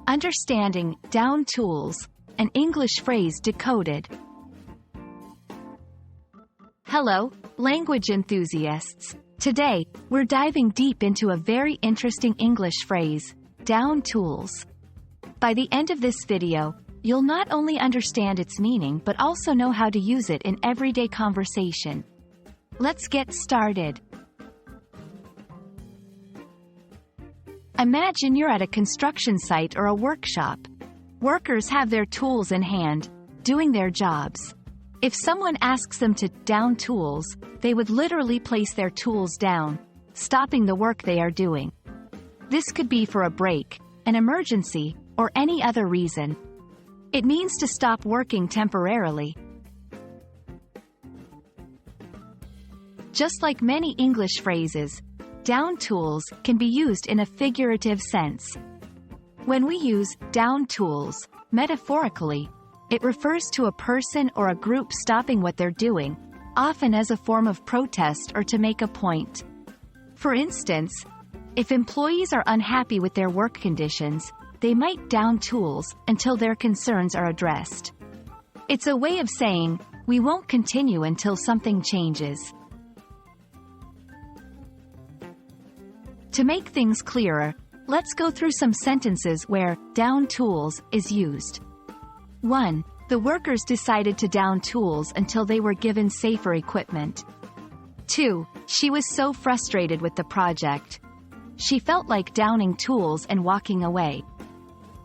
Understanding Down Tools, an English phrase decoded. Hello, language enthusiasts. Today, we're diving deep into a very interesting English phrase, down tools. By the end of this video, you'll not only understand its meaning but also know how to use it in everyday conversation. Let's get started. Imagine you're at a construction site or a workshop. Workers have their tools in hand, doing their jobs. If someone asks them to down tools, they would literally place their tools down, stopping the work they are doing. This could be for a break, an emergency, or any other reason. It means to stop working temporarily. Just like many English phrases, down tools can be used in a figurative sense. When we use down tools, metaphorically, it refers to a person or a group stopping what they're doing, often as a form of protest or to make a point. For instance, if employees are unhappy with their work conditions, they might down tools until their concerns are addressed. It's a way of saying, we won't continue until something changes. To make things clearer, let's go through some sentences where down tools is used. 1. The workers decided to down tools until they were given safer equipment. 2. She was so frustrated with the project. She felt like downing tools and walking away.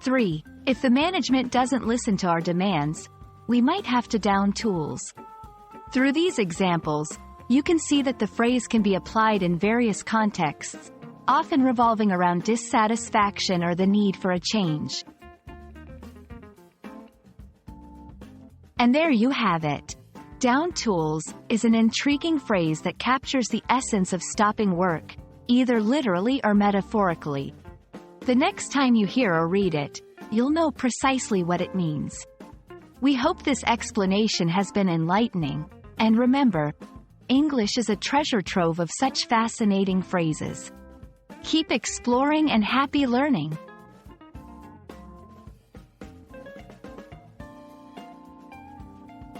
3. If the management doesn't listen to our demands, we might have to down tools. Through these examples, you can see that the phrase can be applied in various contexts, often revolving around dissatisfaction or the need for a change. And there you have it. Down tools is an intriguing phrase that captures the essence of stopping work, either literally or metaphorically. The next time you hear or read it, you'll know precisely what it means. We hope this explanation has been enlightening, and remember, English is a treasure trove of such fascinating phrases. Keep exploring and happy learning!